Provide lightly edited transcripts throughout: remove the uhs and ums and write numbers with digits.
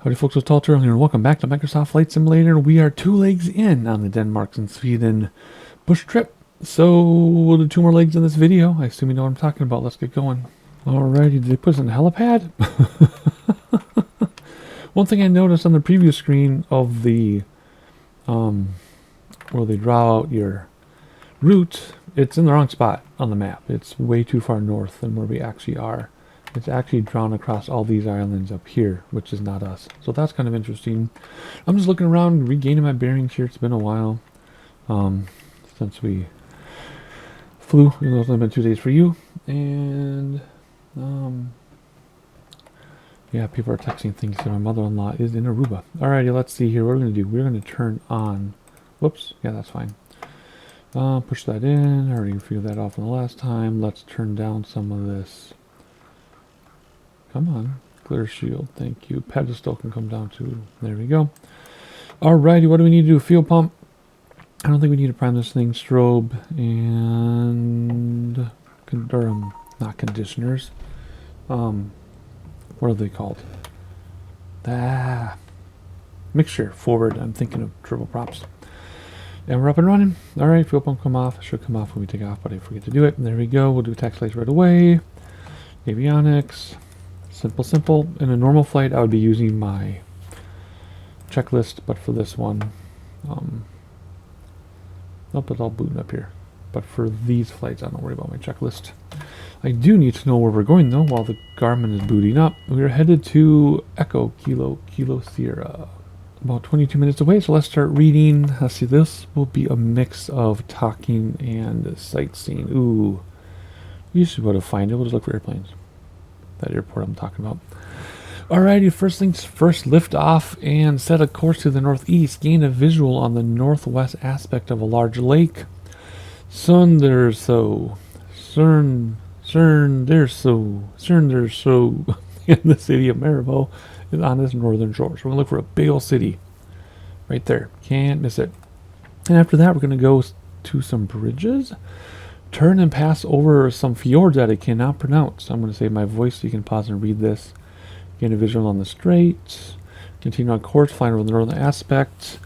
Howdy folks, it's Talter here and welcome back to Microsoft Flight Simulator. We are 2 legs in on the Denmark and Sweden bush trip. So we'll do 2 more legs in this video. I assume you know what I'm talking about. Let's get going. Alrighty, did they put us in the helipad? One thing I noticed on the previous screen of the where they draw out your route, it's in the wrong spot on the map. It's way too far north than where we actually are. It's actually drawn across all these islands up here, which is not us. So that's kind of interesting. I'm just looking around, regaining my bearings here. It's been a while since we flew. Even though it's only been 2 days for you. And yeah, people are texting things. So my mother-in-law is in Aruba. Alrighty, let's see here. What we're going to do. We're going to turn on. Whoops. Yeah, that's fine. Push that in. I already figured that off from the last time. Let's turn down some of this. Come on, clear shield, thank you. Pedestal can come down too. There we go. Alrighty, what do we need to do? Fuel pump. I don't think we need to prime this thing. Strobe and not conditioners. What are they called? Mixture forward. I'm thinking of turboprops. And we're up and running. Alright, fuel pump come off. It should come off when we take off, but I forget to do it. And there we go. We'll do tax lights right away. Avionics. Simple. In a normal flight, I would be using my checklist, but for this one, nope, it's all booting up here. But for these flights, I don't worry about my checklist. I do need to know where we're going, though, while the Garmin is booting up. We are headed to Echo Kilo Sierra, about 22 minutes away, so let's start reading. Let's see, this will be a mix of talking and sightseeing. Ooh, you should be able to find it. We'll just look for airplanes. That airport I'm talking about. Alrighty, first things first, lift off and set a course to the northeast. Gain a visual on the northwest aspect of a large lake. Cernderso in the city of Maribor is on this northern shore. So we're gonna look for a big old city right there. Can't miss it. And after that, we're gonna go to some bridges. Turn and pass over some fjords that I cannot pronounce. I'm going to save my voice so you can pause and read this. Gain a visual on the strait. Continue on course, flying over the northern aspect.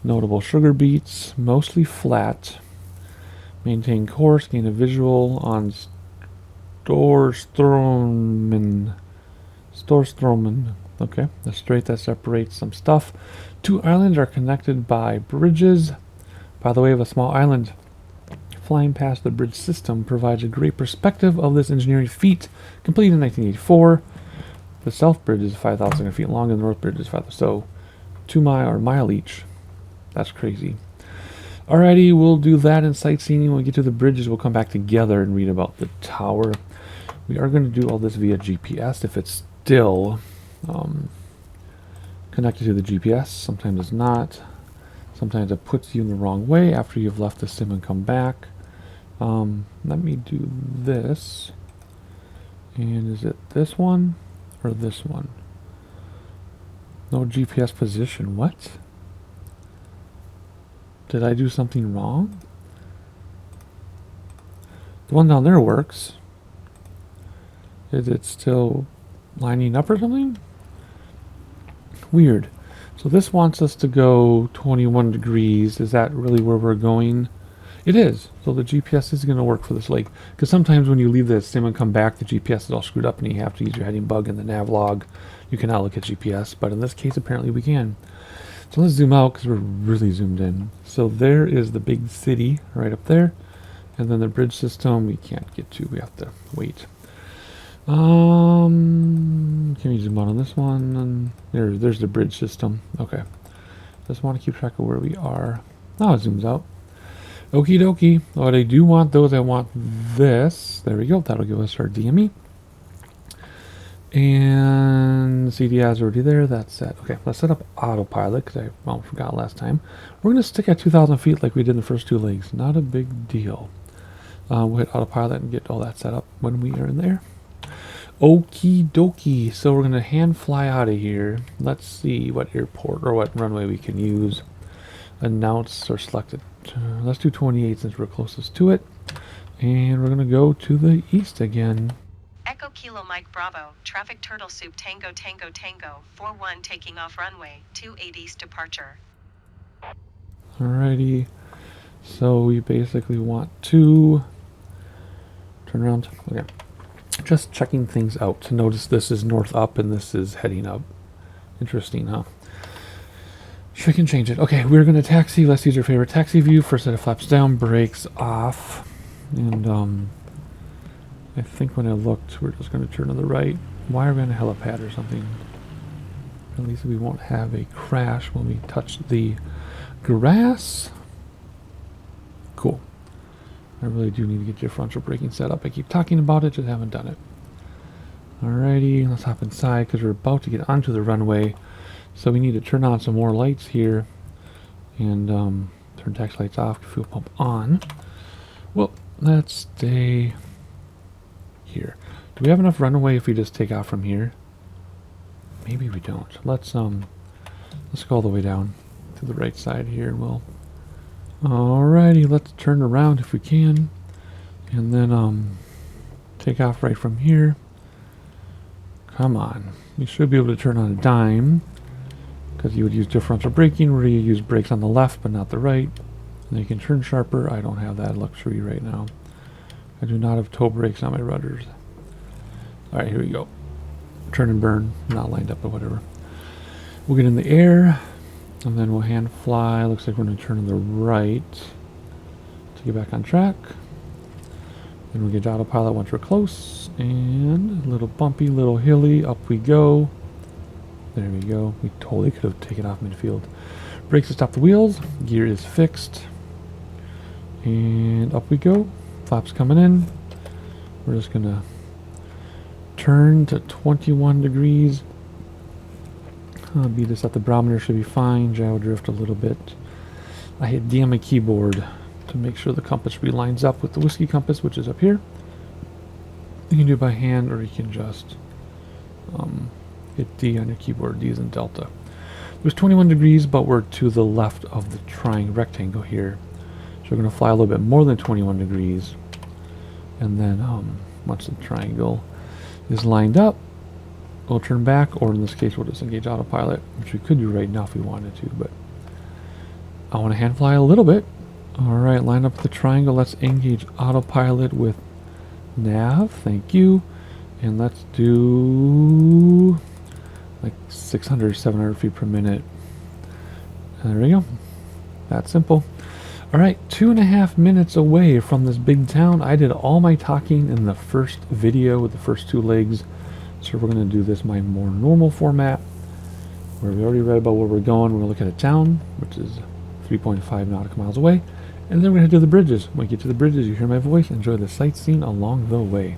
Notable sugar beets, mostly flat. Maintain course, gain a visual on Storstromen. Okay, the strait that separates some stuff. 2 islands are connected by bridges. By the way of a small island. Flying past the bridge system provides a great perspective of this engineering feat, completed in 1984. The south bridge is 5,000 feet long and the north bridge is 5,000. So 2 mile each. That's crazy. Alrighty, we'll do that in sightseeing. When we get to the bridges, we'll come back together and read about the tower. We are going to do all this via GPS if it's still connected to the GPS. Sometimes it's not. Sometimes it puts you in the wrong way after you've left the sim and come back. Let me do this. And is it this one or this one? No GPS position. What? Did I do something wrong? The one down there works. Is it still lining up or something? Weird. So this wants us to go 21 degrees. Is that really where we're going? It is. So the GPS is going to work for this lake. Because sometimes when you leave the sim and come back, the GPS is all screwed up and you have to use your heading bug in the nav log. You cannot look at GPS, but in this case, apparently we can. So let's zoom out because we're really zoomed in. So there is the big city right up there. And then the bridge system we can't get to. We have to wait. Can we zoom out on this one? And there's the bridge system. Okay. Just want to keep track of where we are. Oh, it zooms out. Okie dokie. What I do want though is I want this. There we go. That'll give us our DME. And CDI is already there. That's set. Okay, let's set up autopilot because I forgot last time. We're going to stick at 2,000 feet like we did in the first 2 legs. Not a big deal. We'll hit autopilot and get all that set up when we are in there. Okie dokie. So we're going to hand fly out of here. Let's see what airport or what runway we can use. Announce or select it. Let's do 28 since we're closest to it. And we're going to go to the east again. Echo Kilo Mike Bravo, traffic Turtle Soup Tango Tango Tango, 41 taking off runway, 28 east departure. Alrighty, so we basically want to turn around. Okay, just checking things out. Notice this is north up and this is heading up. Interesting, huh? Sure, I can change it. Okay, we're going to taxi. Let's use your favorite taxi view. First set of flaps down, brakes off. And I think when I looked, we're just going to turn to the right. Why are we on a helipad or something? At least we won't have a crash when we touch the grass. Cool. I really do need to get your frontal braking set up. I keep talking about it, just haven't done it. Alrighty, let's hop inside because we're about to get onto the runway. So we need to turn on some more lights here and turn taxi lights off, fuel pump on. Well, let's stay here. Do we have enough runway if we just take off from here? Maybe we don't. Let's go all the way down to the right side here and we'll... Alrighty, let's turn around if we can. And then take off right from here. Come on. You should be able to turn on a dime. Because you would use differential braking where you use brakes on the left but not the right. And then you can turn sharper. I don't have that luxury right now. I do not have toe brakes on my rudders. Alright, here we go. Turn and burn. Not lined up, but whatever. We'll get in the air. And then we'll hand fly. Looks like we're going to turn to the right to get back on track. Then we'll get autopilot once we're close. And a little bumpy, little hilly. Up we go. There we go. We totally could have taken off midfield. Brakes to stop the wheels. Gear is fixed. And up we go. Flaps coming in. We're just going to turn to 21 degrees. Beat this at the barometer, should be fine. Gyro drift a little bit. I hit D on my keyboard to make sure the compass relines up with the whiskey compass, which is up here. You can do it by hand, or you can just hit D on your keyboard. D is in Delta. It was 21 degrees, but we're to the left of the triangle rectangle here. So we're going to fly a little bit more than 21 degrees. And then once the triangle is lined up, we'll turn back, or in this case, we'll just engage autopilot, which we could do right now if we wanted to, but I want to hand fly a little bit. Alright, line up the triangle. Let's engage autopilot with nav. Thank you. And let's do like 600, 700 feet per minute. There we go. That's simple. Alright, 2.5 minutes away from this big town. I did all my talking in the first video with the first two legs. So we're going to do this my more normal format, where we already read about where we're going. We're going to look at a town, which is 3.5 nautical miles away, and then we're going to do the bridges. When we get to the bridges, you hear my voice. Enjoy the sightseeing along the way.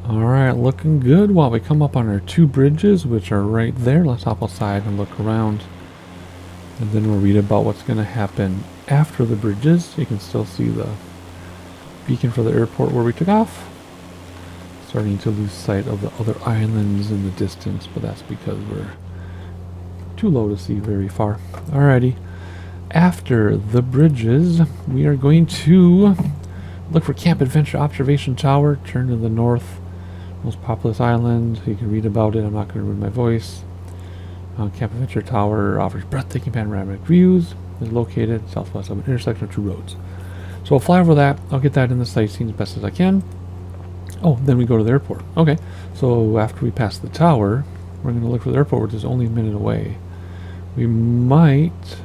Alright, looking good while we come up on our two bridges, which are right there. Let's hop outside and look around. And then we'll read about what's going to happen after the bridges. You can still see the beacon for the airport where we took off. Starting to lose sight of the other islands in the distance, but that's because we're too low to see very far. Alrighty, after the bridges, we are going to look for Camp Adventure Observation Tower. Turn to the north, most populous island. You can read about it. I'm not going to ruin my voice. Camp Adventure Tower offers breathtaking panoramic views. Is located southwest of an intersection of two roads. So I'll fly over that. I'll get that in the sightseeing as best as I can. Oh, then we go to the airport. Okay, so after we pass the tower, we're going to look for the airport, which is only a minute away. We might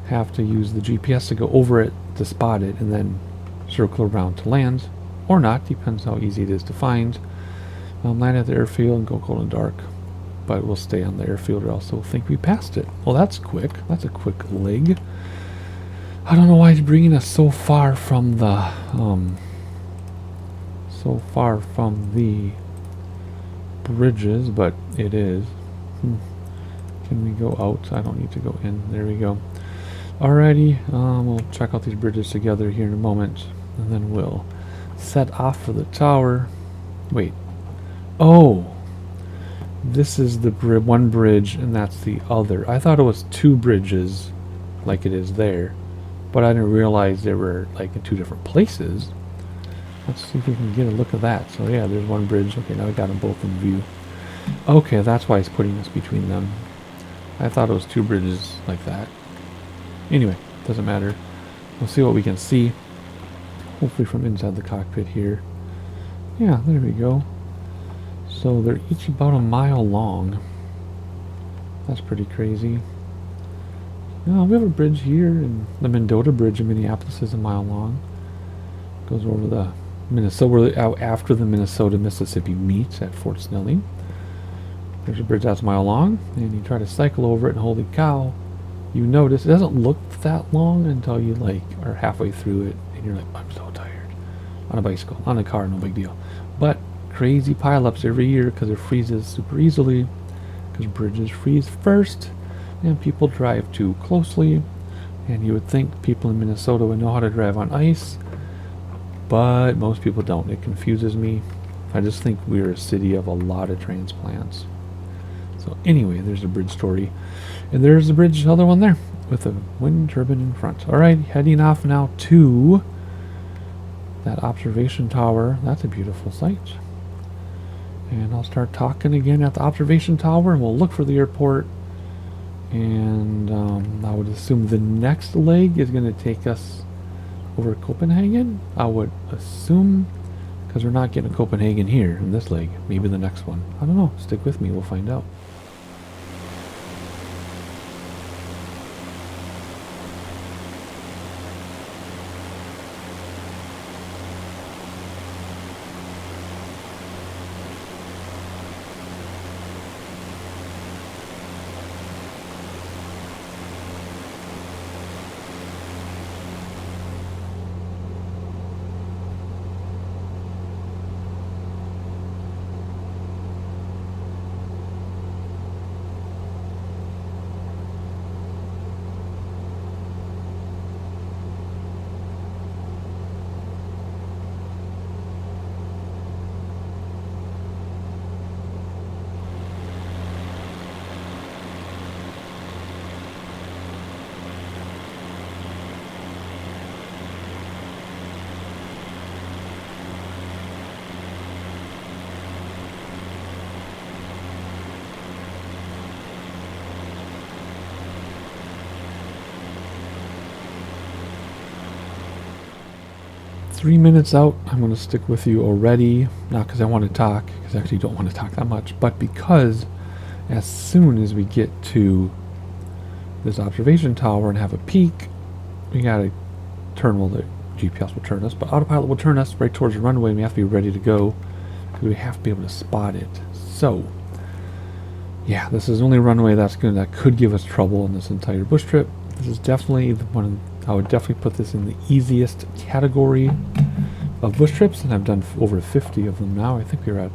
have to use the GPS to go over it to spot it and then circle around to land, or not, depends how easy it is to find. Land at the airfield and go cold and dark, but we'll stay on the airfield or else we'll think we passed it. Well, that's quick. That's a quick leg. I don't know why it's bringing us so far from the bridges, but it is. Can we go out? I don't need to go in. There we go. Alrighty, we'll check out these bridges together here in a moment, and then we'll set off for the tower. Wait. Oh! This is the one bridge, and that's the other. I thought it was two bridges, like it is there, but I didn't realize they were like in two different places. Let's see if we can get a look at that. So yeah, there's one bridge. Okay, now we got them both in view. Okay, that's why it's putting us between them. I thought it was two bridges like that. Anyway, doesn't matter. We'll see what we can see. Hopefully from inside the cockpit here. Yeah, there we go. So they're each about a mile long. That's pretty crazy. We have a bridge here, and the Mendota Bridge in Minneapolis is a mile long. Goes over the Minnesota, out after the Minnesota-Mississippi meet at Fort Snelling. There's a bridge that's a mile long, and you try to cycle over it, and holy cow, you notice it doesn't look that long until you like are halfway through it, and you're like, I'm so tired. On a bicycle, on a car, no big deal. But crazy pileups every year because it freezes super easily, because bridges freeze first, and people drive too closely. And you would think people in Minnesota would know how to drive on ice, but most people don't. It confuses me. I just think we're a city of a lot of transplants. So anyway, there's a bridge story. And there's the bridge, other one there, with a wind turbine in front. Alright, heading off now to that observation tower. That's a beautiful sight. And I'll start talking again at the observation tower, and we'll look for the airport. And I would assume the next leg is going to take us over Copenhagen. I would assume, because we're not getting Copenhagen here in this leg. Maybe the next one. I don't know. Stick with me. We'll find out. Three minutes out. I'm going to stick with you already, not because I want to talk, because I actually don't want to talk that much, but because as soon as we get to this observation tower and have a peak, we got to turn, well, the GPS will turn us, but autopilot will turn us right towards the runway, and we have to be ready to go because we have to be able to spot it. So yeah, this is the only runway that could give us trouble in this entire bush trip. This is definitely the one. I would definitely put this in the easiest category of bush trips, and I've done over 50 of them now. I think we're at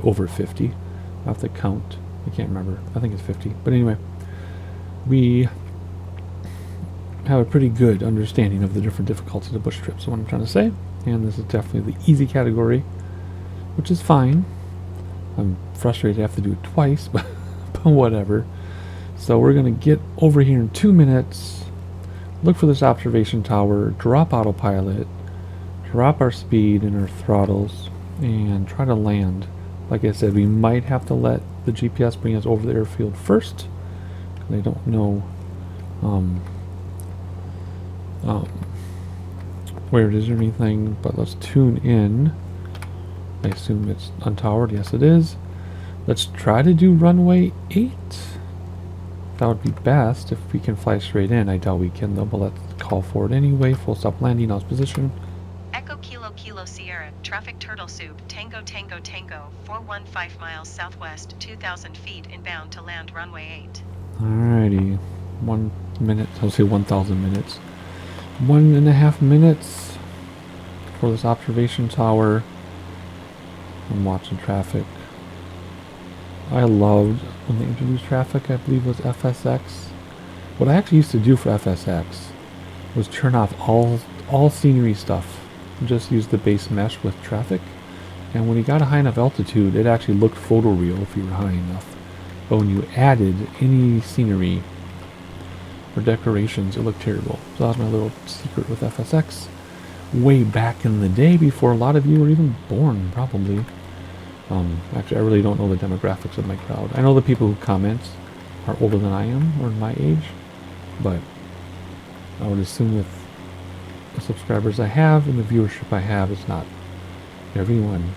over 50. I have to count. I can't remember. I think it's 50. But anyway, we have a pretty good understanding of the different difficulties of bush trips. So what I'm trying to say, and this is definitely the easy category, which is fine. I'm frustrated to have to do it twice, but whatever. So we're going to get over here in 2 minutes, look for this observation tower, drop autopilot, drop our speed and our throttles, and try to land. Like I said, we might have to let the GPS bring us over the airfield first, because I don't know where it is or anything, but let's tune in. I assume it's untowered. Yes, it is. Let's try to do runway 8. That would be best if we can fly straight in. I doubt we can though, but let's call for it anyway. Full stop landing, nose position. Echo Kilo Kilo Sierra, traffic turtle soup, Tango Tango Tango, 415 miles southwest, 2,000 feet inbound to land runway 8. Alrighty. 1 minute, I'll say 1,000 minutes. 1.5 minutes for this observation tower. I'm watching traffic. I loved when they introduced traffic, I believe it was FSX. What I actually used to do for FSX was turn off all scenery stuff. Just use the base mesh with traffic. And when you got a high enough altitude, it actually looked photoreal if you were high enough. But when you added any scenery or decorations, it looked terrible. So that was my little secret with FSX. Way back in the day, before a lot of you were even born, probably. Actually, I really don't know the demographics of my crowd. I know the people who comment are older than I am, or my age. But I would assume with the subscribers I have and the viewership I have, it's not everyone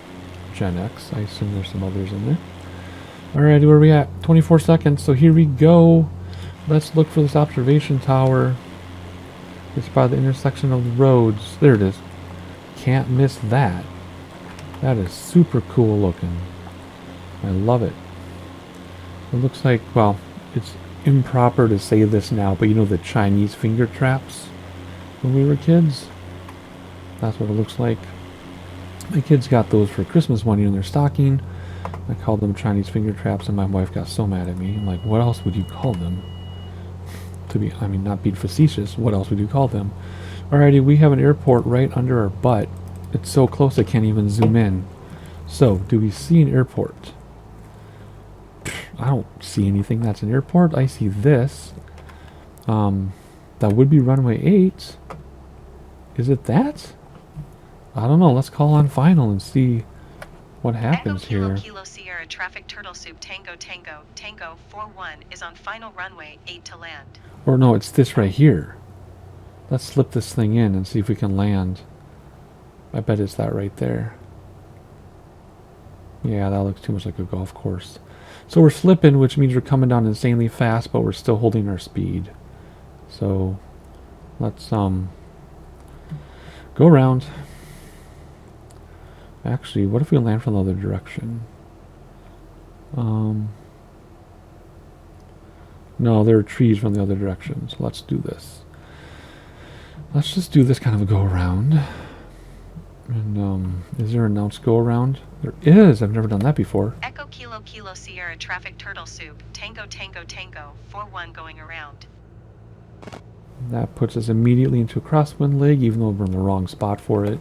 Gen X. I assume there's some others in there. Alright, where are we at? 24 seconds, so here we go. Let's look for this observation tower. It's by the intersection of the roads. There it is. Can't miss that. That is super cool looking. I love it. It looks like, well, it's improper to say this now, but you know the Chinese finger traps when we were kids? That's what it looks like. My kids got those for Christmas one year in their stocking. I called them Chinese finger traps, and my wife got so mad at me. I'm like, what else would you call them? Not being facetious, what else would you call them? Alrighty, we have an airport right under our butt. It's so close I can't even zoom in. So, do we see an airport? I don't see anything that's an airport. I see this. That would be runway 8. Is it that? I don't know. Let's call on final and see what happens Echo Kilo here. Kilo Sierra, traffic turtle soup, Tango Tango Tango 41 is on final runway 8 to land. Or no, it's this right here. Let's slip this thing in and see if we can land. I bet it's that right there. Yeah, that looks too much like a golf course. So we're slipping, which means we're coming down insanely fast, but we're still holding our speed. So let's go around. Actually, what if we land from the other direction? No, there are trees from the other direction, so let's do this. Let's just do this kind of a go around. And is there an announced go around? There is. I've never done that before. Echo Kilo Kilo Sierra, traffic turtle soup, Tango Tango Tango 41 going around. That puts us immediately into a crosswind leg, even though we're in the wrong spot for it.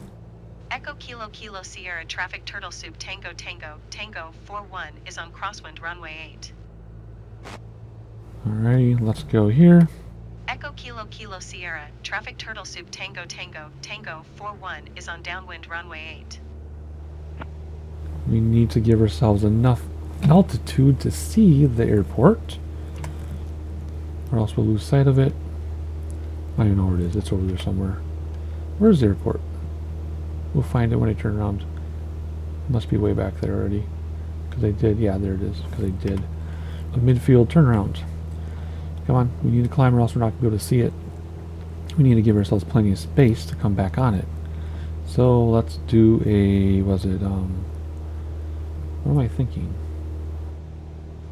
Echo Kilo Kilo Sierra, traffic turtle soup, Tango Tango Tango 41 is on crosswind runway 8. Alrighty, let's go here. Echo Kilo Kilo Sierra, traffic turtle soup, Tango Tango Tango 41 is on downwind runway 8. We need to give ourselves enough altitude to see the airport, or else we'll lose sight of it. I don't even know where it is. It's over there somewhere. Where's the airport? We'll find it when I turn around. It must be way back there already. Because I did. Yeah, there it is. Because I did a midfield turnaround. Come on. We need to climb or else we're not going to be able to see it. We need to give ourselves plenty of space to come back on it. So let's do a... what am I thinking?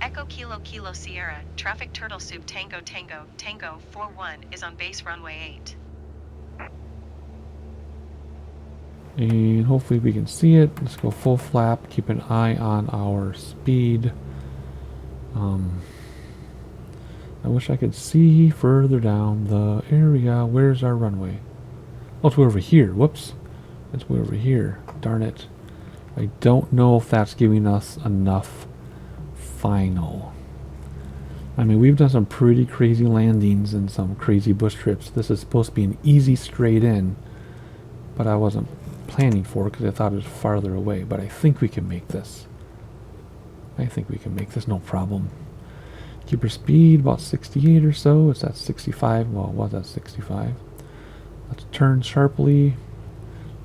Echo Kilo Kilo Sierra, traffic turtle soup, Tango Tango Tango 41 is on base runway 8. And hopefully we can see it. Let's go full flap. Keep an eye on our speed. I wish I could see further down the area. Where's our runway? Oh, it's way over here. Whoops. It's way over here. Darn it. I don't know if that's giving us enough final. I mean, we've done some pretty crazy landings and some crazy bush trips. This is supposed to be an easy straight in, but I wasn't planning for it because I thought it was farther away. But I think we can make this. I think we can make this no problem. Keep our speed about 68 or so. It's at 65. Well, it was at 65. Let's turn sharply.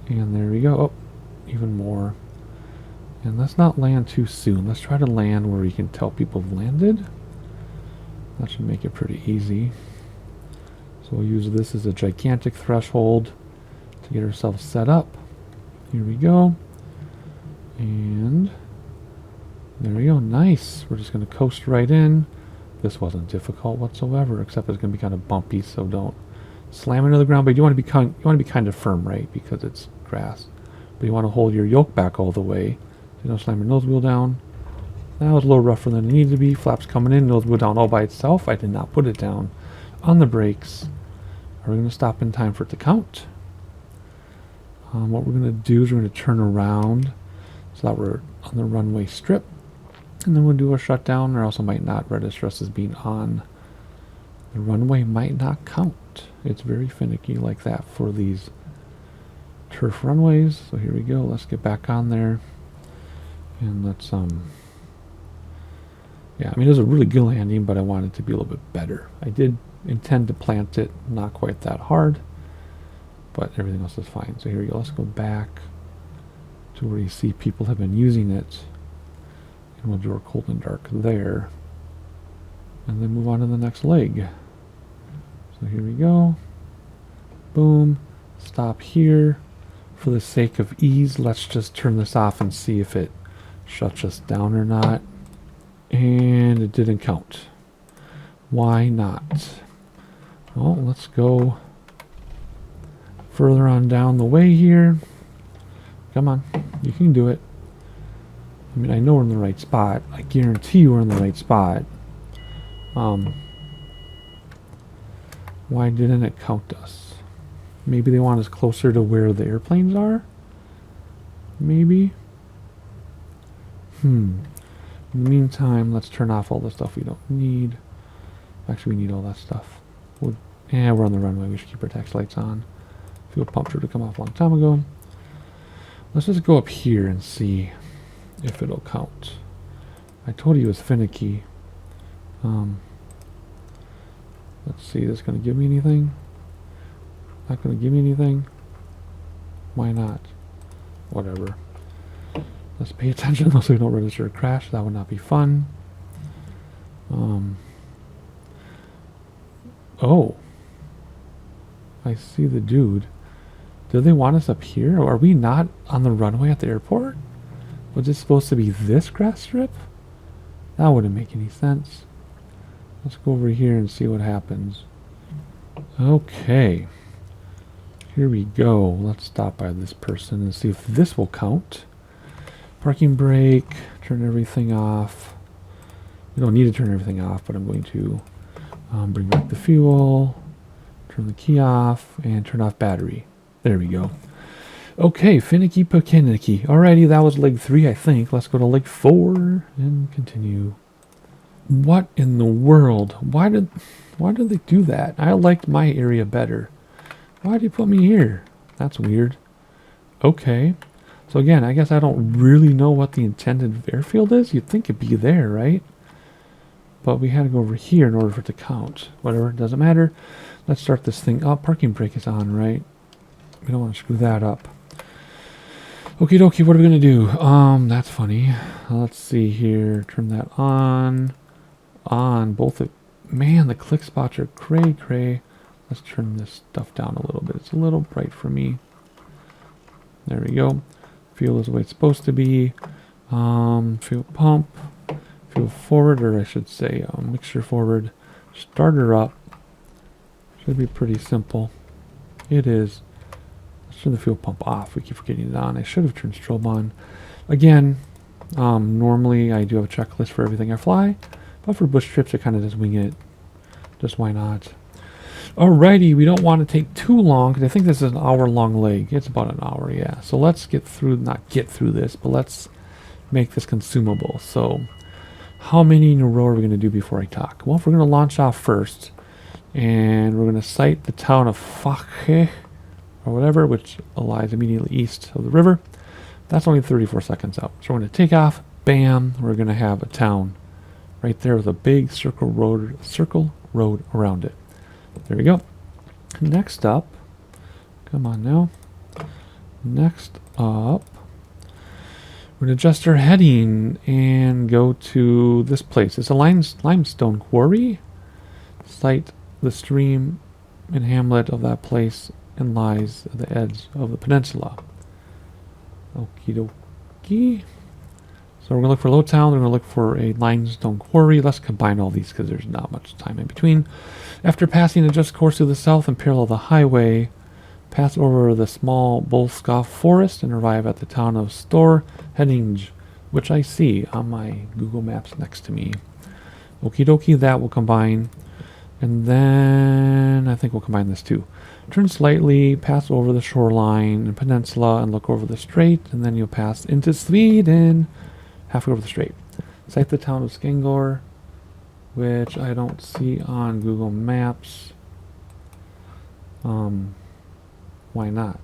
And there we go. Oh, even more. And let's not land too soon. Let's try to land where we can tell people have landed. That should make it pretty easy. So we'll use this as a gigantic threshold to get ourselves set up. Here we go. And there we go. Nice. We're just going to coast right in. This wasn't difficult whatsoever, except it's going to be kind of bumpy, so don't slam into the ground. But you want to be kind of firm, right? Because it's grass. But you want to hold your yoke back all the way. So you don't slam your nose wheel down. That was a little rougher than it needed to be. Flaps coming in, nose wheel down all by itself. I did not put it down on the brakes. Are we going to stop in time for it to count? What we're going to do is we're going to turn around so that we're on the runway strip. And then we'll do a shutdown, or also might not register us as being on. The runway might not count. It's very finicky like that for these turf runways. So here we go. Let's get back on there. And let's, yeah, I mean, it was a really good landing, but I wanted it to be a little bit better. I did intend to plant it not quite that hard, but everything else is fine. So here we go. Let's go back to where you see people have been using it. And we'll do our cold and dark there. And then move on to the next leg. So here we go. Boom. Stop here. For the sake of ease, let's just turn this off and see if it shuts us down or not. And it didn't count. Why not? Well, let's go further on down the way here. Come on. You can do it. I mean, I know we're in the right spot. I guarantee you we're in the right spot. Why didn't it count us? Maybe they want us closer to where the airplanes are? Maybe? In the meantime, let's turn off all the stuff we don't need. Actually, we need all that stuff. Yeah, we're on the runway. We should keep our tax lights on. Fuel pump should have come off a long time ago. Let's just go up here and see if it'll count. I told you it was finicky. Let's see, is this going to give me anything? Not going to give me anything? Why not? Whatever. Let's pay attention so we don't register a crash. That would not be fun. Oh. I see the dude. Do they want us up here? Or are we not on the runway at the airport? Was it supposed to be this grass strip? That wouldn't make any sense. Let's go over here and see what happens. Okay. Here we go. Let's stop by this person and see if this will count. Parking brake. Turn everything off. We don't need to turn everything off, but I'm going to bring back the fuel. Turn the key off and turn off battery. There we go. Okay, finicky pokinicky. Alrighty, that was leg 3, I think. Let's go to leg 4 and continue. What in the world? Why did they do that? I liked my area better. Why did you put me here? That's weird. Okay. So again, I guess I don't really know what the intended airfield is. You'd think it'd be there, right? But we had to go over here in order for it to count. Whatever, doesn't matter. Let's start this thing up. Parking brake is on, right? We don't want to screw that up. Okie dokie, what are we going to do? That's funny. Let's see here. Turn that on. On. Both of... Man, the click spots are cray. Let's turn this stuff down a little bit. It's a little bright for me. There we go. Fuel is the way it's supposed to be. Fuel pump. Fuel forward, or I should say mixture forward. Starter up. Should be pretty simple. It is. Let's turn the fuel pump off. We keep forgetting it on. I should have turned strobe on. Again, normally I do have a checklist for everything I fly. But for bush trips, I kind of just wing it. Just why not? Alrighty, we don't want to take too long, because I think this is an hour-long leg. It's about an hour, yeah. So let's get through, not get through this, but let's make this consumable. So How many in a row are we going to do before I talk? Well, if we're going to launch off first, and we're going to sight the town of Fache, or whatever, which lies immediately east of the river. That's only 34 seconds out. So we're going to take off. Bam! We're going to have a town right there with a big circle road around it. There we go. Next up, come on now. Next up, we're going to adjust our heading and go to this place. It's a limestone quarry. Sight the stream and hamlet of that place and lies at the edge of the peninsula. Okie dokie. So we're going to look for low town. We're going to look for a limestone quarry. Let's combine all these because there's not much time in between. After passing a just course to the south and parallel the highway, pass over the small Bolskov forest and arrive at the town of Storhedinge, which I see on my Google Maps next to me. Okie dokie, that will combine. And then I think we'll combine this too. Turn slightly, pass over the shoreline and peninsula and look over the strait, and then you'll pass into Sweden, halfway over the strait. Sight the town of Skangor, which I don't see on Google Maps. Why not?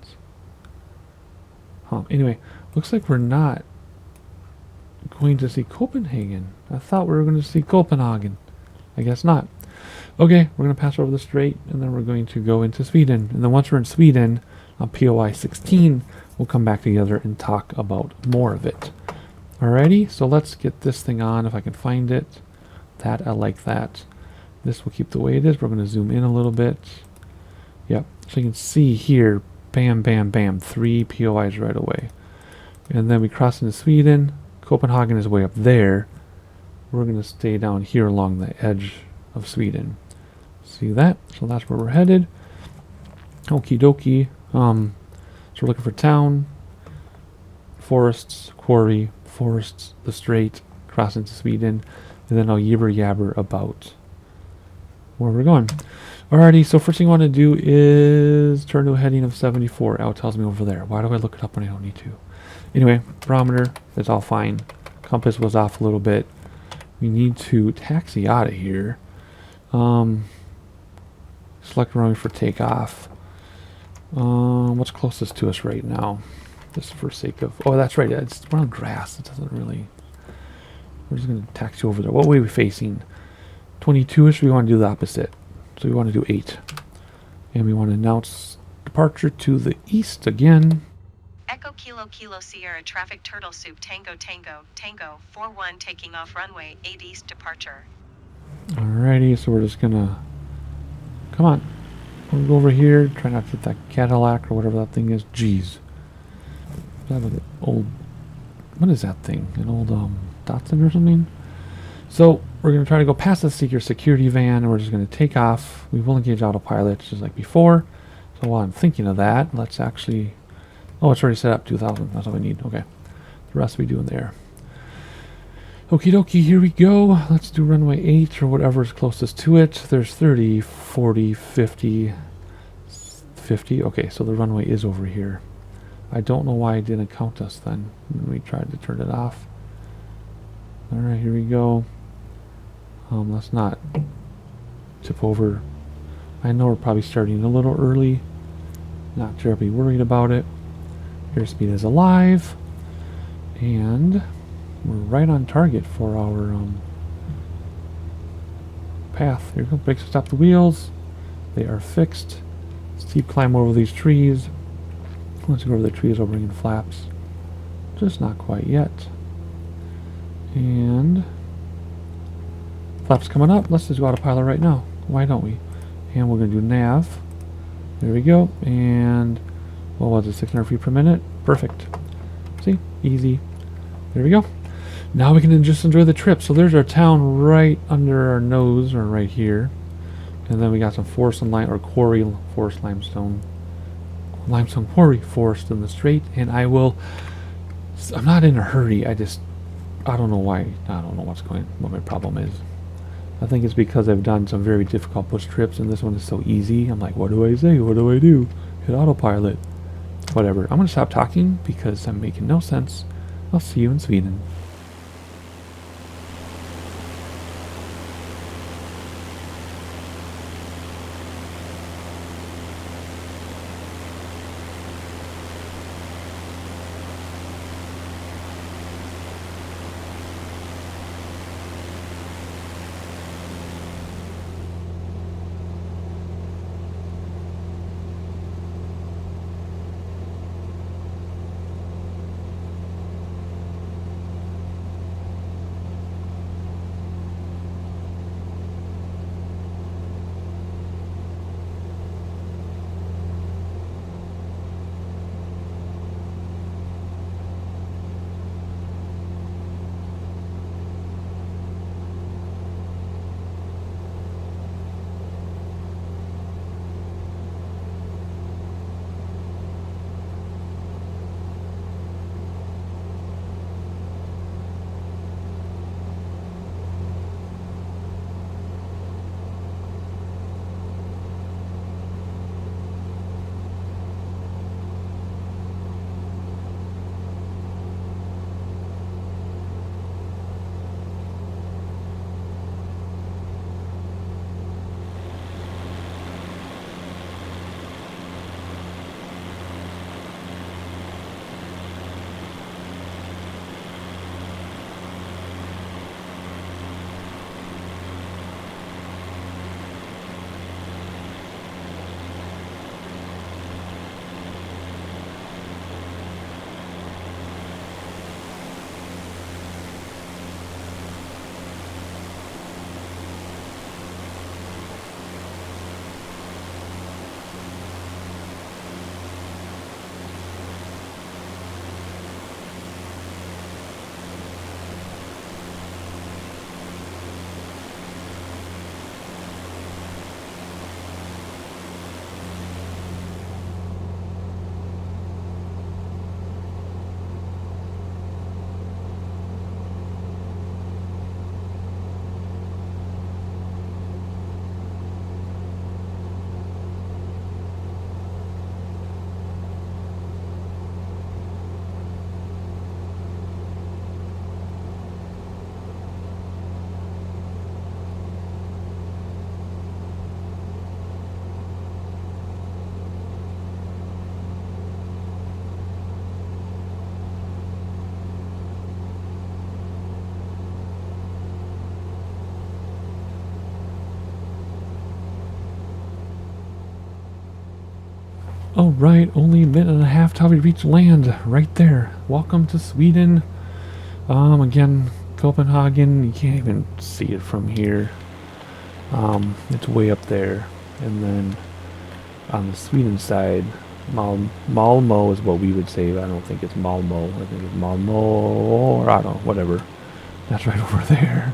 Anyway, looks like we're not going to see Copenhagen. I thought we were going to see Copenhagen. I guess not. Okay, we're going to pass over the strait, and then we're going to go into Sweden. And then once we're in Sweden, on POI 16, we'll come back together and talk about more of it. Alrighty, so let's get this thing on if I can find it. That, I like that. This will keep the way it is. We're going to zoom in a little bit. Yep, so you can see here, bam, bam, bam, 3 POIs right away. And then we cross into Sweden. Copenhagen is way up there. We're going to stay down here along the edge of Sweden. See that? So that's where we're headed. Okie dokie. So we're looking for town, forests, quarry, forests, the strait, cross into Sweden, and then I'll yibber yabber about where we're going. Alrighty, so first thing I want to do is turn to a heading of 74. Oh, it tells me over there. Why do I look it up when I don't need to? Anyway, barometer, that's all fine. Compass was off a little bit. We need to taxi out of here. Select runway for takeoff. What's closest to us right now? Just for sake of... Oh, that's right. We're on grass. It doesn't really... We're just going to taxi over there. What way are we facing? 22-ish? We want to do the opposite. So we want to do 8. And we want to announce departure to the east again. Echo Kilo Kilo Sierra Traffic Turtle Soup Tango Tango Tango 41 taking off runway 8 east departure. Alrighty, so we're just gonna... Come on. We'll go over here. Try not to hit that Cadillac or whatever that thing is. Jeez. Is that like an old... What is that thing? An old Datsun or something? So we're going to try to go past the security van, and we're just going to take off. We will engage autopilot just like before. So while I'm thinking of that, let's actually... Oh, it's already set up 2000. That's all we need. Okay. The rest we do in there. Okie dokie, here we go. Let's do runway 8 or whatever is closest to it. There's 30, 40, 50, 50. Okay, so the runway is over here. I don't know why it didn't count us then when we tried to turn it off. Alright, here we go. Let's not tip over. I know we're probably starting a little early. Not terribly worried about it. Airspeed is alive. And we're right on target for our path. Here we go. Brakes stop the wheels. They are fixed. Steep climb over these trees. Let's go over the trees, I'll bring in flaps. Just not quite yet. And flaps coming up. Let's just go autopilot right now. Why don't we? And we're going to do nav. There we go. And what was it? 600 feet per minute. Perfect. See? Easy. There we go. Now we can just enjoy the trip. So there's our town right under our nose, or right here. And then we got some forest and quarry, forest limestone quarry forest in the strait. And I'm not in a hurry. I don't know why. I don't know what my problem is. I think it's because I've done some very difficult bush trips, and this one is so easy. I'm like, what do I say? What do I do? Hit autopilot. Whatever. I'm going to stop talking because I'm making no sense. I'll see you in Sweden. Alright, only a minute and a half till we reach land. Right there. Welcome to Sweden. Again, Copenhagen, you can't even see it from here. It's way up there. And then on the Sweden side, Malmo is what we would say. I don't think it's Malmo. I think it's Malmo, or I don't know, whatever. That's right over there.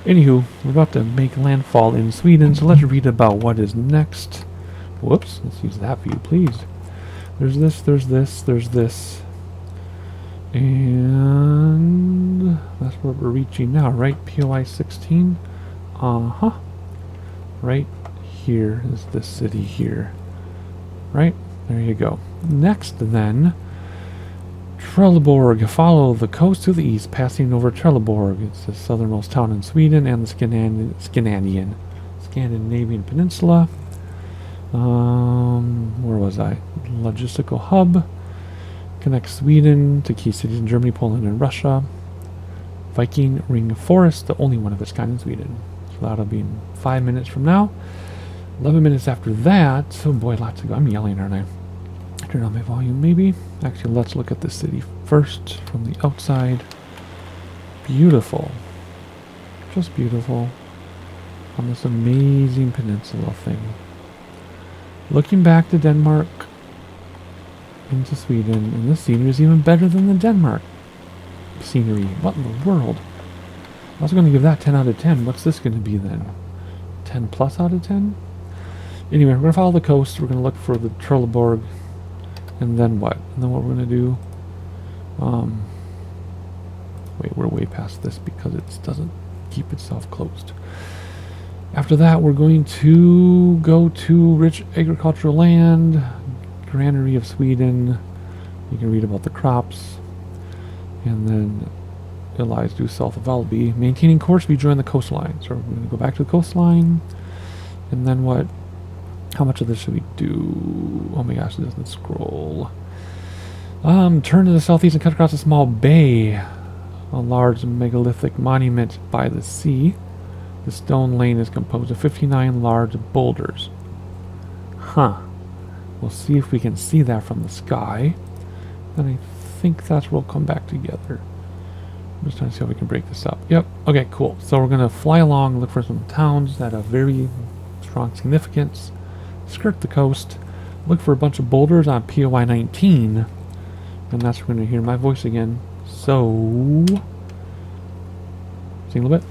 Anywho, we're about to make landfall in Sweden, so let's read about what is next. Whoops, let's use that view, please. There's this, there's this, there's this. And that's what we're reaching now, right? POI 16. Uh-huh. Right here is this city here. Right? There you go. Next, then, Trelleborg. Follow the coast to the east, passing over Trelleborg. It's the southernmost town in Sweden and the Scandinavian peninsula. Where was I? Logistical hub. Connects Sweden to key cities in Germany, Poland, and Russia. Viking Ring Forest, the only one of its kind in Sweden. So that'll be in 5 minutes from now. 11 minutes after that. Oh boy, lots to go. I'm yelling, aren't I? Turn on my volume, maybe. Actually, let's look at the city first from the outside. Beautiful. Just beautiful. On this amazing peninsula thing. Looking back to Denmark into Sweden, and this scenery is even better than the Denmark scenery. What in the world? I was going to give that 10 out of 10. What's this going to be then? 10 plus out of 10? Anyway, we're going to follow the coast. We're going to look for the Trelleborg. And then what? And then what we're going to do... wait, we're way past this because it doesn't keep itself closed. After that, we're going to go to rich agricultural land, granary of Sweden. You can read about the crops. And then it lies due south of Valby. Maintaining course, we join the coastline. So we're going to go back to the coastline. And then what? How much of this should we do? Oh my gosh, it doesn't scroll. Turn to the southeast and cut across a small bay. A large megalithic monument by the sea. The stone lane is composed of 59 large boulders. Huh. We'll see if we can see that from the sky. Then I think that's where we'll come back together. I'm just trying to see how we can break this up. Yep. Okay, cool. So we're going to fly along, look for some towns that have very strong significance. Skirt the coast. Look for a bunch of boulders on POI 19. And that's where we're going to hear my voice again. So... see you in a little bit.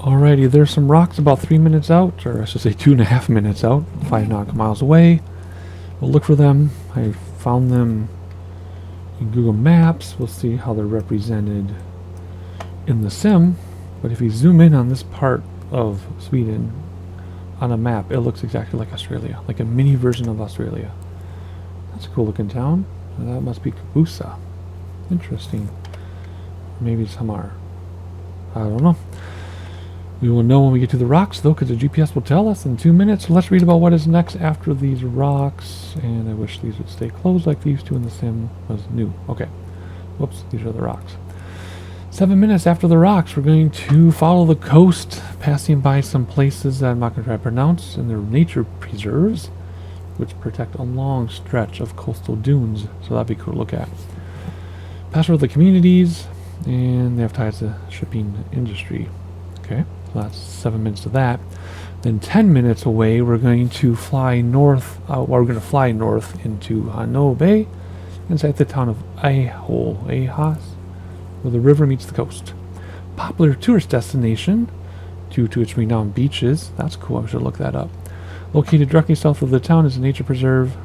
Alrighty, there's some rocks about 3 minutes out, or I should say 2.5 minutes out, 5 nautical miles away. We'll look for them. I found them in Google Maps. We'll see how they're represented in the sim. But if you zoom in on this part of Sweden on a map, it looks exactly like Australia, like a mini version of Australia. That's a cool looking town. That must be Kabusa. Interesting. Maybe it's Hamar. I don't know. We will know when we get to the rocks, though, because the GPS will tell us in 2 minutes. So let's read about what is next after these rocks. And I wish these would stay closed like these two in the sim was new. Okay. Whoops, these are the rocks. 7 minutes after the rocks, we're going to follow the coast, passing by some places that I'm not going to try to pronounce, and they're nature preserves, which protect a long stretch of coastal dunes. So that'd be cool to look at. Pass over the communities, and they have ties to shipping industry. Okay, so that's 7 minutes of that. Then 10 minutes away, we're going to fly north. We're going to fly north into Hanoi Bay, inside the town of Ahas, where the river meets the coast. Popular tourist destination due to its renowned beaches. That's cool. I should look that up. Located directly south of the town is a nature reserve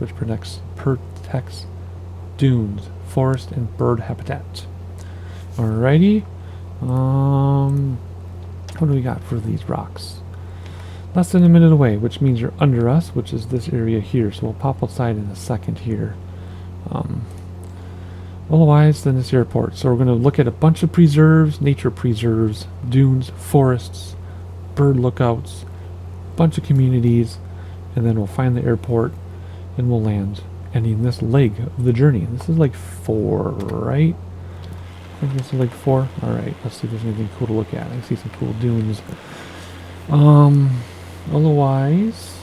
which protects dunes, forest, and bird habitat. Alrighty. What do we got for these rocks? Less than a minute away, which means you're under us, which is this area here. So we'll pop outside in a second here. Otherwise, then this airport. So we're going to look at a bunch of preserves, nature preserves, dunes, forests, bird lookouts, bunch of communities, and then we'll find the airport and we'll land, ending this leg of the journey. This is like 4, right? I think this is like 4. Alright, let's see if there's anything cool to look at. I see some cool dunes. Otherwise,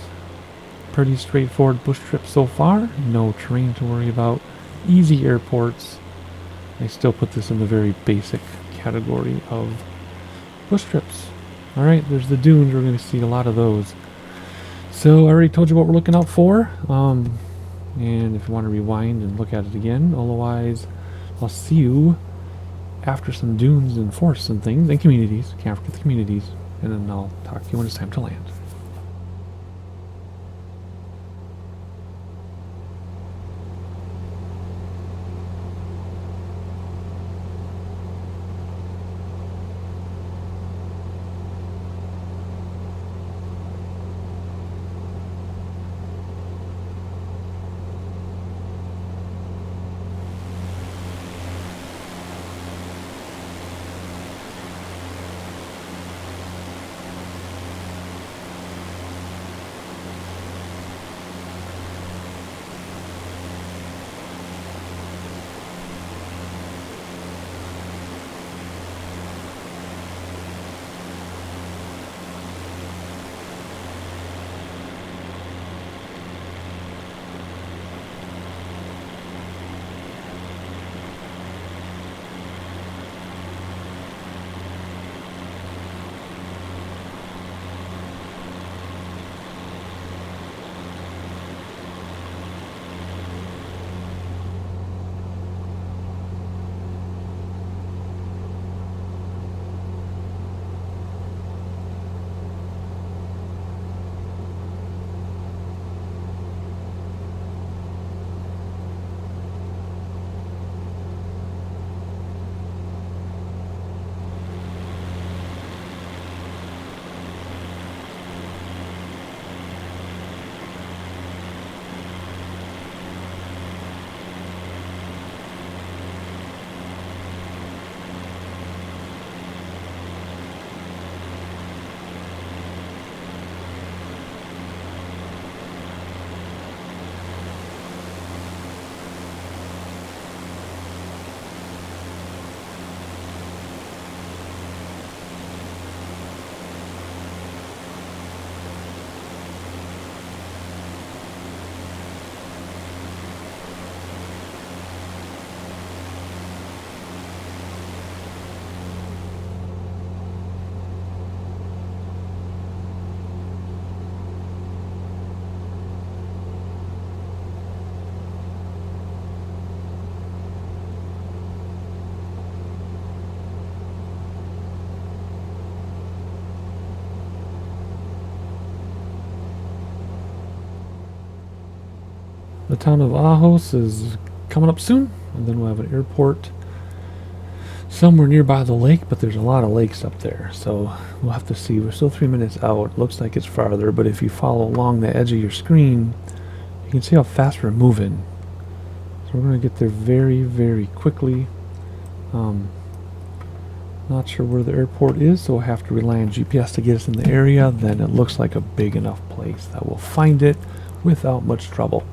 pretty straightforward bush trip so far. No terrain to worry about. Easy airports. I still put this in the very basic category of bush trips. Alright, there's the dunes. We're going to see a lot of those. So I already told you what we're looking out for. And if you want to rewind and look at it again, otherwise I'll see you after some dunes and forests and things and communities. Can't forget the communities. And then I'll talk to you when it's time to land. The town of Ahos is coming up soon, and then we'll have an airport somewhere nearby the lake, but there's a lot of lakes up there, so we'll have to see. We're still 3 minutes out. Looks like it's farther, but if you follow along the edge of your screen, you can see how fast we're moving. So we're going to get there very, very quickly. Not sure where the airport is, so we'll have to rely on GPS to get us in the area. Then it looks like a big enough place that we'll find it without much trouble.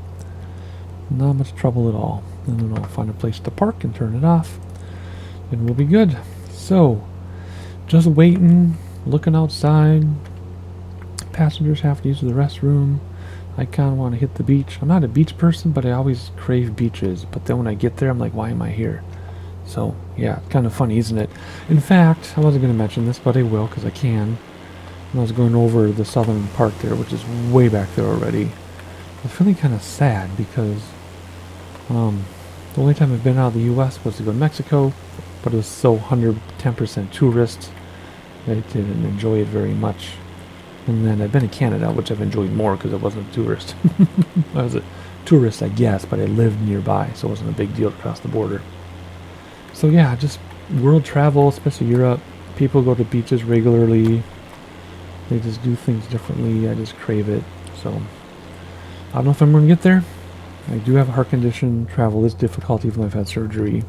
Not much trouble at all. And then I'll find a place to park and turn it off, and we'll be good. So, just waiting, looking outside. Passengers have to use the restroom. I kind of want to hit the beach. I'm not a beach person, but I always crave beaches. But then when I get there, I'm like, why am I here? So, yeah, it's kind of funny, isn't it? In fact, I wasn't going to mention this, but I will because I can. When I was going over the southern part there, which is way back there already, I was feeling kind of sad because the only time I've been out of the U.S. was to go to Mexico, but it was so 110% tourist that I didn't enjoy it very much. And then I've been to Canada, which I've enjoyed more because I wasn't a tourist. I was a tourist, I guess, but I lived nearby, so it wasn't a big deal to cross the border. So yeah, just world travel, especially Europe. People go to beaches regularly. They just do things differently. I just crave it. So I don't know if I'm going to get there. I do have a heart condition. Travel is difficult even though I've had surgery.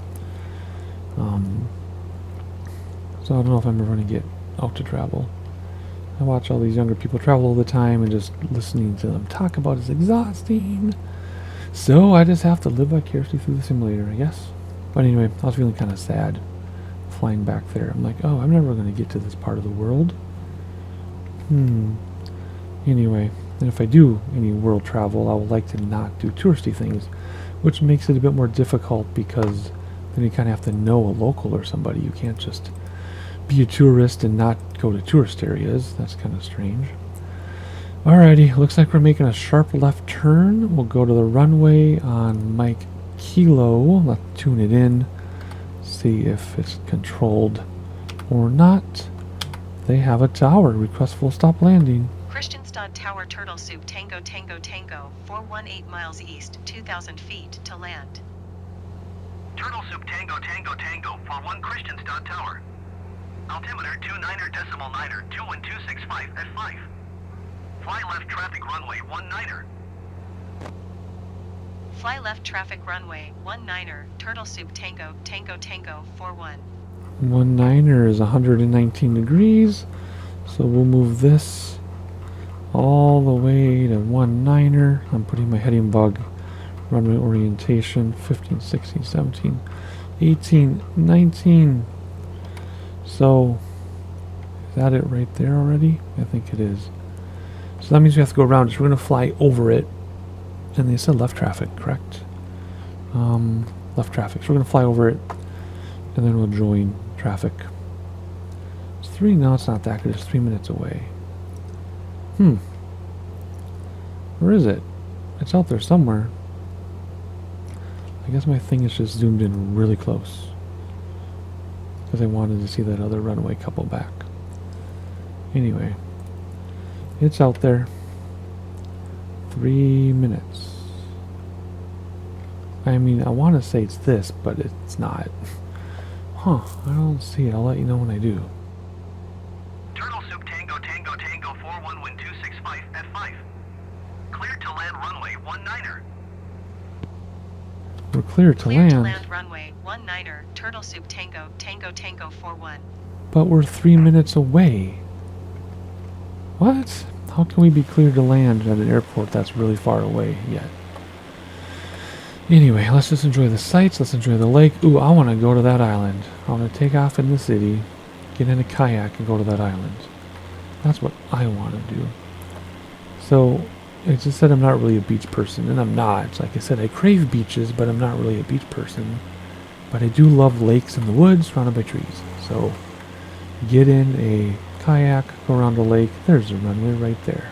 So I don't know if I'm ever going to get out to travel. I watch all these younger people travel all the time, and just listening to them talk about it is exhausting. So I just have to live vicariously through the simulator, I guess. But anyway, I was feeling kind of sad flying back there. I'm like, oh, I'm never going to get to this part of the world. Anyway, and if I do any world travel, I would like to not do touristy things, which makes it a bit more difficult because then you kind of have to know a local or somebody. You can't just be a tourist and not go to tourist areas. That's kind of strange. Alrighty, looks like we're making a sharp left turn. We'll go to the runway on Mike Kilo. Let's tune it in, see if it's controlled or not. They have a tower. Request full stop landing. Kristianstad Tower Turtle Soup Tango Tango Tango 418 miles east 2,000 feet to land. Turtle Soup Tango Tango Tango 41 Kristianstad Tower. Altimeter 29er.9er 21265 at 5. Fly left traffic runway 19er. Fly left traffic runway 19er, Turtle Soup Tango Tango Tango 41. 19er is 119 degrees, so we'll move this all the way to 19er. I'm putting my heading bug, runway orientation 15, 16, 17, 18, 19. So, is that it right there already? I think it is. So that means we have to go around. So we're going to fly over it. And they said left traffic, correct? Left traffic. So we're going to fly over it. And then we'll join traffic. It's 3. No, it's not that good. It's 3 minutes away. Where is it? It's out there somewhere. I guess my thing is just zoomed in really close. Because I wanted to see that other runway couple back. Anyway. It's out there. 3 minutes. I mean, I want to say it's this, but it's not. I don't see it. I'll let you know when I do. Turtle Soup Tango Tango Tango 41 wind 265 at 5. Clear to land runway 19er. We're clear to land. To land runway 19er, Turtle Soup Tango Tango Tango 41. But we're 3 minutes away. What? How can we be cleared to land at an airport that's really far away yet? Anyway, let's just enjoy the sights. Let's enjoy the lake. Ooh, I want to go to that island. I want to take off in the city, get in a kayak, and go to that island. That's what I want to do. So, I just said I'm not really a beach person, and I'm not. Like I said, I crave beaches, but I'm not really a beach person. But I do love lakes in the woods surrounded by trees. So, get in a kayak, go around the lake. There's the runway right there.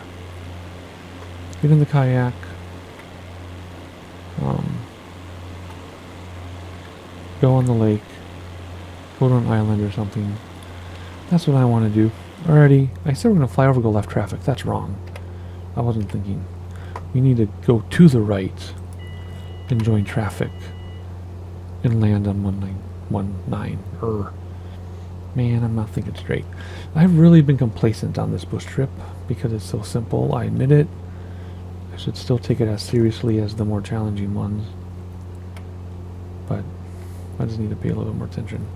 Get in the kayak. Go on the lake. Go to an island or something. That's what I want to do. Alrighty. I said we're going to fly over, go left traffic. That's wrong. I wasn't thinking. We need to go to the right and join traffic and land on 19. Man, I'm not thinking straight. I've really been complacent on this bush trip because it's so simple. I admit it. I should still take it as seriously as the more challenging ones. But I just need to pay a little bit more attention.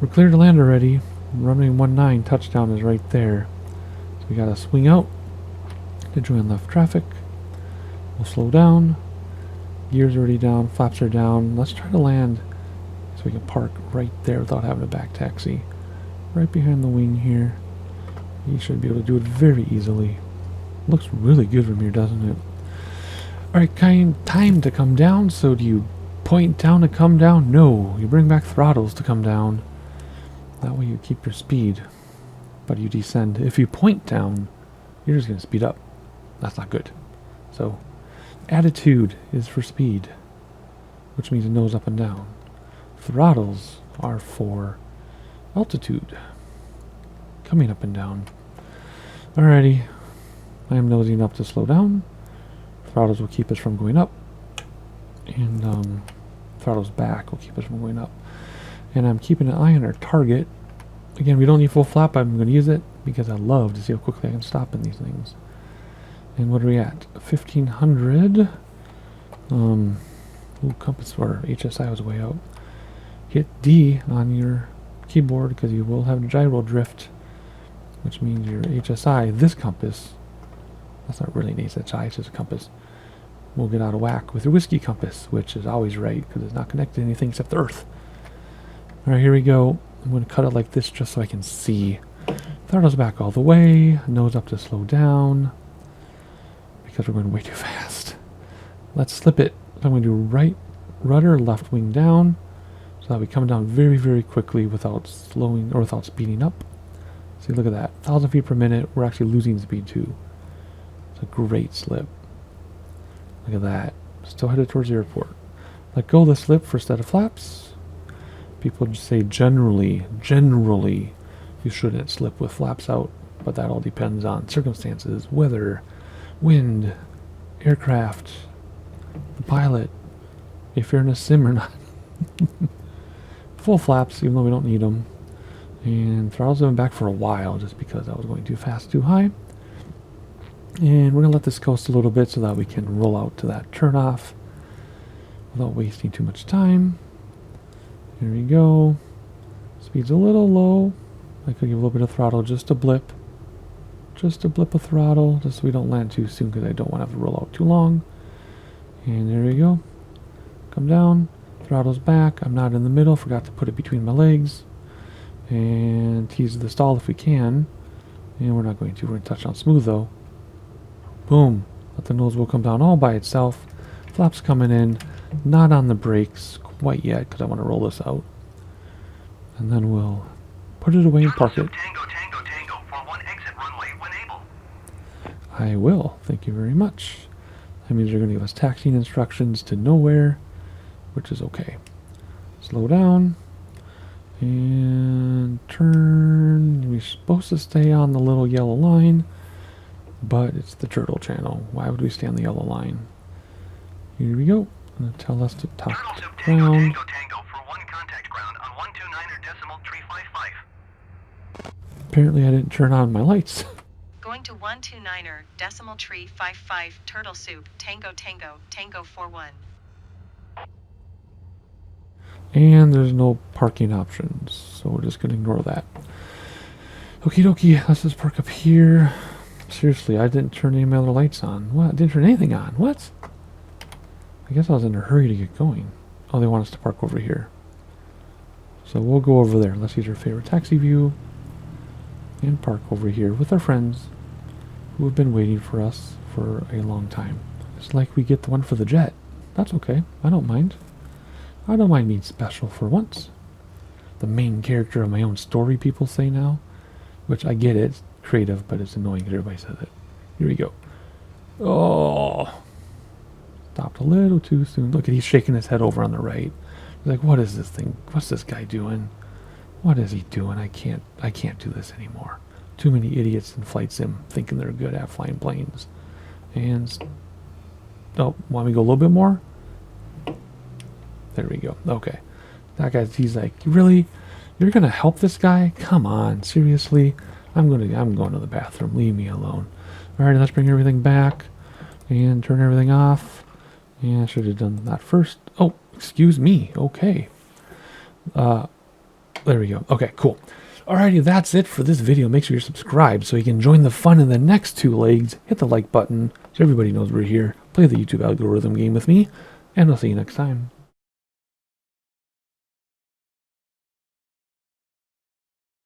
We're clear to land already. Runway 19 touchdown is right there. So we gotta swing out to join left traffic. We'll slow down. Gears already down, flaps are down. Let's try to land so we can park right there without having a back taxi. Right behind the wing here. You should be able to do it very easily. Looks really good from here, doesn't it? Alright, time to come down. So do you point down to come down? No, you bring back throttles to come down. That way you keep your speed, but you descend. If you point down, you're just going to speed up. That's not good. So, attitude is for speed, which means nose up and down. Throttles are for altitude, coming up and down. Alrighty, I am nosing up to slow down. Throttles will keep us from going up, and throttles back will keep us from going up. And I'm keeping an eye on our target. Again, we don't need full flap. I'm going to use it because I love to see how quickly I can stop in these things. And what are we at? 1500. Ooh, compass or HSI was way out. Hit D on your keyboard because you will have gyro drift, which means your HSI, this compass, that's not really an HSI, it's just a compass, will get out of whack with your whiskey compass, which is always right because it's not connected to anything except the Earth. Alright, here we go. I'm going to cut it like this just so I can see. Throttles back all the way. Nose up to slow down. Because we're going way too fast. Let's slip it. I'm going to do right rudder, left wing down. So that we come down very, very quickly without slowing or without speeding up. See, look at that. 1,000 feet per minute. We're actually losing speed too. It's a great slip. Look at that. Still headed towards the airport. Let go of the slip for a set of flaps. People just say generally, you shouldn't slip with flaps out, but that all depends on circumstances, weather, wind, aircraft, the pilot, if you're in a sim or not. Full flaps, even though we don't need them. And throttles have been back for a while, just because I was going too fast, too high. And we're going to let this coast a little bit so that we can roll out to that turnoff without wasting too much time. Here we go. Speed's a little low. I could give a little bit of throttle, just a blip. Just a blip of throttle, just so we don't land too soon because I don't want to have to roll out too long. And there we go. Come down. Throttle's back. I'm not in the middle. Forgot to put it between my legs. And tease the stall if we can. And we're not going to. We're going to touch on smooth though. Boom. Let the nose will come down all by itself. Flaps coming in. Not on the brakes quite yet because I want to roll this out. And then we'll put it away and park it. Tango, tango, tango for one exit runway when able. I will. Thank you very much. That means they're going to give us taxiing instructions to nowhere, which is okay. Slow down. And turn. We're supposed to stay on the little yellow line, but it's the turtle channel. Why would we stay on the yellow line? Here we go. Going to tell us to top Turtle Soup to Tango, ground. tango, tango for one contact ground on 129.355. Apparently I didn't turn on my lights. Going to 129er, decimal tree 55, turtle soup, tango tango, tango 41. And there's no parking options, so we're just going to ignore that. Okie dokie, let's just park up here. Seriously, I didn't turn any of my other lights on. What? I didn't turn anything on. What? I guess I was in a hurry to get going. Oh, they want us to park over here. So we'll go over there. Let's use our favorite taxi view and park over here with our friends who have been waiting for us for a long time. It's like we get the one for the jet. That's okay. I don't mind. I don't mind being special for once. The main character of my own story, people say now. Which I get it. It's creative, but it's annoying because everybody says it. Here we go. Oh. Stopped a little too soon. Look at he's shaking his head over on the right. He's like, what is this thing? What's this guy doing? What is he doing? I can't do this anymore. Too many idiots in flight sim thinking they're good at flying planes. And oh, want me to go a little bit more? There we go. Okay. That guy's, he's like, really? You're gonna help this guy? Come on, seriously? I'm going to the bathroom. Leave me alone. Alright, let's bring everything back and turn everything off. Yeah, I should have done that first. Oh, excuse me. Okay. There we go. Okay, cool. Alrighty, that's it for this video. Make sure you're subscribed so you can join the fun in the next 2 legs. Hit the like button so everybody knows we're here. Play the YouTube algorithm game with me, and I'll see you next time.